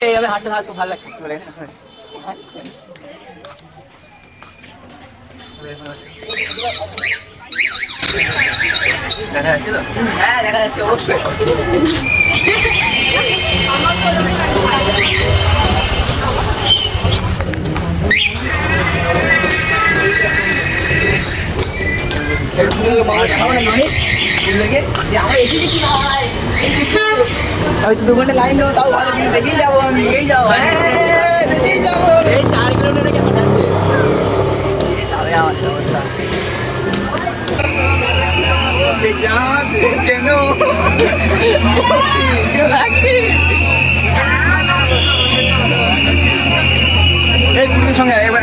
এইভাবে হাঁটতে থাকতে ভালো লাগছে বলে দেখা যাচ্ছে তো? হ্যাঁ দেখা যাচ্ছে অবশ্যই। আমি 2 ঘন্টা লাইন দেবো তাও ভালো, কিন্তু দেখেই যাবো, আমি এই যাবো, দেখেই যাবো। এই 4 কিলোমিটার কেমন আছে আমার অবস্থা কেন এই পুরীর সঙ্গে এবার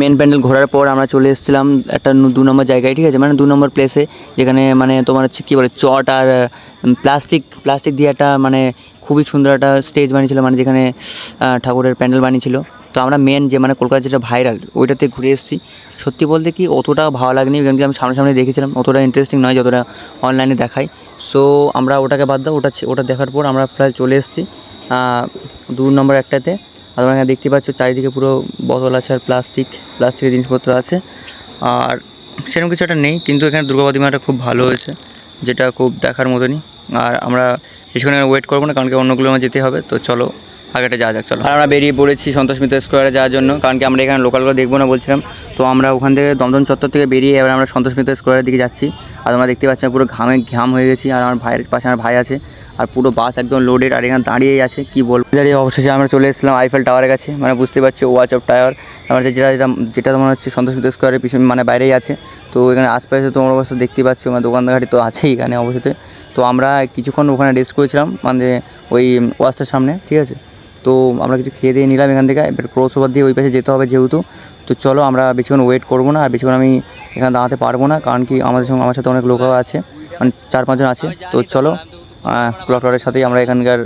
মেন প্যান্ডেল ঘোরার পর আমরা চলে এসেছিলাম একটা 2 নম্বর জায়গায়, ঠিক আছে, মানে 2 নম্বর প্লেসে, যেখানে মানে তোমার হচ্ছে কী বলে চট আর প্লাস্টিক দিয়ে একটা মানে খুবই সুন্দর একটা স্টেজ বানিয়েছিল, মানে যেখানে ঠাকুরের প্যান্ডেল বানিয়েছিল। তো আমরা মেন যে মানে কলকাতা যেটা ভাইরাল ওইটাতে ঘুরে এসেছি। সত্যি বলতে কি অতটা ভালো লাগেনি, কারণ কি আমি সামনে দেখেছিলাম, অতটা ইন্টারেস্টিং নয় যতটা অনলাইনে দেখায়। সো আমরা ওটাকে বাদ দাও, ওটা দেখার পর আমরা প্রায় চলে এসেছি 2 নম্বর একটাতে। আর তোমরা এখানে দেখতে পাচ্ছ চারিদিকে পুরো বোতল আছে আর প্লাস্টিকের জিনিসপত্র আছে, আর সেরকম কিছু একটা নেই, কিন্তু এখানে দুর্গা প্রতিমাটা খুব ভালো হয়েছে, যেটা খুব দেখার মতনই। আর আমরা কিছুক্ষণ ওয়েট করবো না, কারণ কি অন্যগুলো আমার যেতে হবে। তো চলো আগেটা যাওয়া যাক, চলো। আর আমরা বেরিয়ে পড়েছি সন্তোষ মিত্র স্কোয়ারে যাওয়ার জন্য, কারণ কি আমরা এখানে লোকালগুলো দেখবো না বলছিলাম। তো আমরা ওখান থেকে দমদম চত্বর থেকে বেরিয়ে এবার আমরা সন্তোষ মিত্র স্কোয়ারের দিকে যাচ্ছি। আর তোমরা দেখতে পাচ্ছ পুরো ঘাম হয়ে গেছি, আর আমার ভাইয়ের পাশে আমার ভাই আছে, আর পুরো বাস একদম লোডেড, আর এখানে দাঁড়িয়েই আছে, কী বলবো। দাঁড়িয়ে অবশেষে আমরা চলে এসেছিলাম আইফেল টাওয়ারের কাছে, মানে বুঝতে পারছি ওয়াচ অফ টাওয়ার আমাদের যেটা তোমার হচ্ছে সন্তোষ মিত্র স্কোয়ারের পিছনে মানে বাইরেই আছে। তো এখানে আশপাশে তোমরা অবশ্য দেখতে পাচ্ছ, মানে দোকানদারি তো আছেই এখানে অবশ্যই। তো আমরা কিছুক্ষণ ওখানে রেস্ট করেছিলাম, মানে ওই ওয়াচটার সামনে, ঠিক আছে। তো আমরা কিছু খেয়ে দিয়ে নিলাম এখান থেকে, এবার ক্রস ওভার দিয়ে ওই পাশে যেতে হবে যেহেতু। তো চলো আমরা বেশিক্ষণ ওয়েট করবো না, আর বেশিক্ষণ আমি এখানে দাঁড়াতে পারবো না, কারণ কি আমার সাথে অনেক লোকও আছে, মানে 4-5 জন আছে। তো চলো ক্লকটারের সাথেই আমরা এখানকার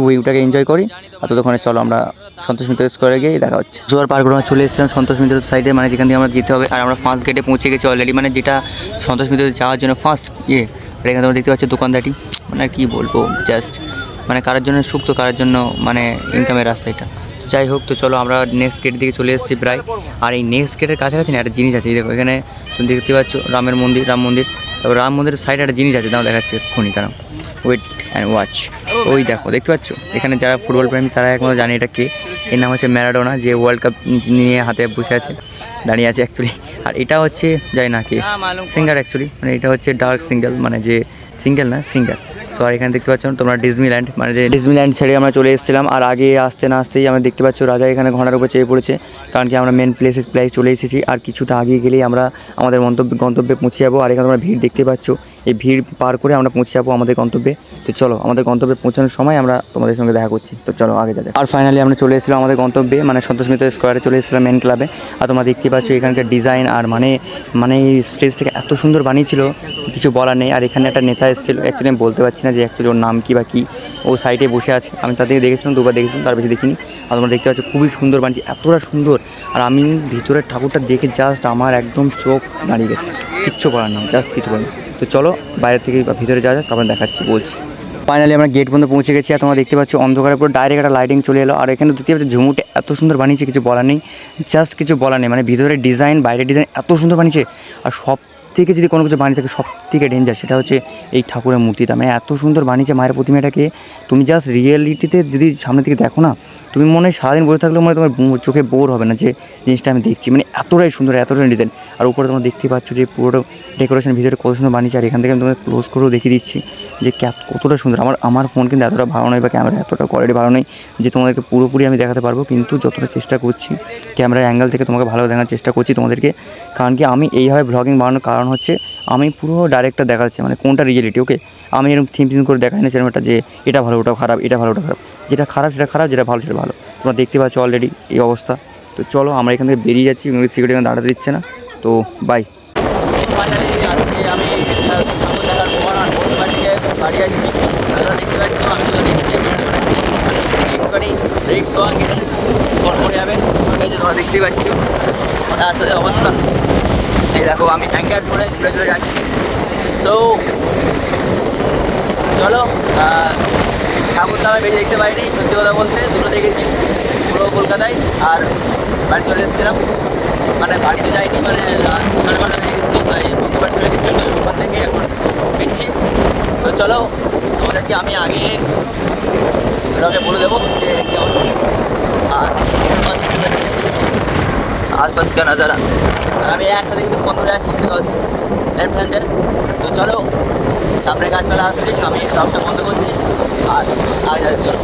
উইকটাকে এনজয় করি। আর ততক্ষণে চলো আমরা সন্তোষ মিত্র স্কোয়ারে গিয়ে দেখা হচ্ছে। জোয়ার পার করে আমরা চলে এসেছিলাম সন্তোষ মিত্র সাইডে, মানে যেখান থেকে আমরা যেতে হবে। আর আমরা ফার্স্ট গেটে পৌঁছে গেছি অলরেডি, মানে যেটা সন্তোষ মিত্র যাওয়ার জন্য ফার্স্ট এখানে তোমরা দেখতে পাচ্ছ দোকানদারটি, মানে আর কী বলবো, জাস্ট মানে কারোর জন্য সুখ তো কারোর জন্য মানে ইনকামের রাস্তা এটা। যাই হোক, তো চলো আমরা নেক্সট গেটের দিকে চলে এসেছি প্রায়। আর এই নেক্সট গেটের কাছাকাছি না একটা জিনিস আছে, দেখো এখানে তুমি দেখতে পাচ্ছ রাম মন্দির। তারপর রাম মন্দিরের সাইডে একটা জিনিস আছে, তাও দেখাচ্ছে এক্ষুনি, তারা ওয়েট অ্যান্ড ওয়াচ। ওই দেখো দেখতে পাচ্ছ, এখানে যারা ফুটবল প্রেমী তারা একমাত্র জানে এটা কে। এর নাম হচ্ছে ম্যারাডোনা, যে ওয়ার্ল্ড কাপ নিয়ে হাতে বসে আছে, দাঁড়িয়ে আছে অ্যাকচুয়ালি। আর এটা হচ্ছে যাই না কে সিঙ্গার অ্যাকচুয়ালি, মানে এটা হচ্ছে ডার্ক সিঙ্গেল, মানে যে সিঙ্গেল না সিঙ্গার। সো আর এখানে দেখতে পাচ্ছ তোমরা ডিজনিল্যান্ড, মানে যে ডিজনিল্যান্ড ছেড়ে আমরা চলে এসেছিলাম। আর আগে আসতে না আসতেই আমরা দেখতে পাচ্ছ রাজা এখানে ঘোড়ার উপর চেয়ে পড়েছে, কারণ কি আমরা মেন প্লেস চলে এসেছি। আর কিছুটা আগে গেলেই আমরা আমাদের গন্তব্যে পৌঁছে যাবো। আর এখানে তোমরা ভিড় দেখতে পাচ্ছ, এই ভিড় পার করে আমরা পৌঁছে যাবো আমাদের গন্তব্যে। তো চলো আমাদের গন্তব্যে পৌঁছানোর সময় আমরা তোমাদের সঙ্গে দেখা করছি। তো চলো আগে যাবে। আর ফাইনালি আমরা চলে এসেছিলাম আমাদের গন্তব্যে, মানে সন্তোষ মিত্র স্কোয়ারে চলে এসেছিলাম মেন ক্লাবে। আর তোমরা দেখতে পাচ্ছ এখানকার ডিজাইন, আর মানে এই স্টেজটাকে এত সুন্দর বানিয়েছিল কিছু বলার নেই। আর এখানে একটা নেতা এসেছিলো, অ্যাকচুয়ালি আমি বলতে পারছি না যে অ্যাকচুয়ালি ওর নাম কী বা কী। ও সাইডে বসে আছে, আমি তাদেরকে দেখেছিলাম, 2বার দেখেছিলাম, তার বেশি দেখিনি। আর তোমরা দেখতে পাচ্ছ খুবই সুন্দর বানিয়েছে, এতটা সুন্দর। আর আমি ভিতরের ঠাকুরটা দেখে জাস্ট আমার একদম চোখ দাঁড়িয়ে গেছে, কিচ্ছু বলার না, জাস্ট কিছু বলার না। তো চলো বাইরে থেকে বা ভিতরে যাওয়া যাক, তারপরে দেখাচ্ছি বলছি। ফাইনালি আমরা গেট পর্যন্ত পৌঁছে গেছি। আর তোমরা দেখতে পাচ্ছ অন্ধকারের পুরো ডাইরেক্ট একটা লাইটিং চলে এলো। আর এখানে দেখতে পাচ্ছ ঝুমুটে এত সুন্দর বানিয়েছে, কিছু বলার নেই, জাস্ট কিছু বলার নেই। মানে ভিতরের ডিজাইন বাইরের ডিজাইন এত সুন্দর বানিয়েছে। আর সব থেকে যদি কোনো কিছু বানিয়ে থাকে সব থেকে ডেঞ্জার, সেটা হচ্ছে এই ঠাকুরের মূর্তিটা। মানে এত সুন্দর বানিয়েছে মায়ের প্রতিমাটাকে, তুমি জাস্ট রিয়েলিটিতে যদি সামনের দিকে দেখো না, তুমি মনে হয় সারাদিন বসে থাকলেও মানে তোমার চোখে বোর হবে না যে জিনিসটা আমি দেখছি। মানে এতটাই সুন্দর, এতটাই ডিজাইন। আর উপরে তোমরা দেখতে পাচ্ছ যে পুরোটা ডেকোরেশন ভিতরে কত সুন্দর বানিয়েছে। আর এখান থেকে আমি তোমাকে ক্লোজ করেও দেখিয়ে দিচ্ছি যে কতটা সুন্দর। আমার ফোন কিন্তু এতটা ভালো নয়, বা ক্যামেরা এতটা কোয়ালিটি ভালো নেই যে তোমাদেরকে পুরোপুরি আমি দেখাতে পারবো, কিন্তু যতটা চেষ্টা করছি ক্যামেরার অ্যাঙ্গেল থেকে তোমাকে ভালো দেখানোর চেষ্টা করছি তোমাদেরকে। কারণ কি আমি এইভাবে ব্লগিং বানানোর কারণ কারণ হচ্ছে আমি পুরো ডাইরেক্টটা দেখাচ্ছি, মানে কোনটা রিয়েলিটি। ওকে, আমি এরকম থিম করে দেখাই না সিনেমাটা যে এটা ভালো ওটা খারাপ, এটা ভালো ওটা খারাপ। যেটা খারাপ সেটা খারাপ, যেটা ভালো সেটা ভালো। তোমরা দেখতে পাচ্ছ অলরেডি এই অবস্থা। তো চলো আমরা এখান থেকে বেরিয়ে যাচ্ছি, সিকিউরিটি এখানে দাঁড়াতে দিচ্ছে না। তো বাই। ফাইনালি আজকে আমি ঠাকুর দেখার পর আর বন্ধুবার থেকে বাড়ি যাচ্ছি। আপনারা দেখতে পাচ্ছ আমি তো রিক্স নিয়ে বেরোতে পারছি, একটুখানি রিক্স হওয়া গেলে পরে যাবেন। ঠিক আছে, তোমরা দেখতেই পাচ্ছ ওটা আসলে অবস্থা। এই দেখো আমি ট্যাঙ্কার করে ঘুরে যাচ্ছি। তো চলো, ঠাকুর তো আমি বেশি দেখতে পাইনি সত্যি কথা বলতে, দুটো দেখেছি পুরো কলকাতায়। আর বাড়ি চলে এসেছিলাম, মানে বাড়িতে যাইনি, মানে রাত 12:30 বেজে গেছিলো, তাই বন্ধু বাড়ি চলে গেছিলাম ওখান থেকে এখন ফিরছি। তো চলো তোমাদেরকে আমি আগে ওটাকে বলে দেবো যে কেমন আর आसपास का नज़ारा। আমি একসাথে কিন্তু ফোন ধরে আছি বিকজ লেফট হ্যান্ডের। তো চলো সামনে গাছপালা আসছে, আমি সবটা বন্ধ করছি আর চলো।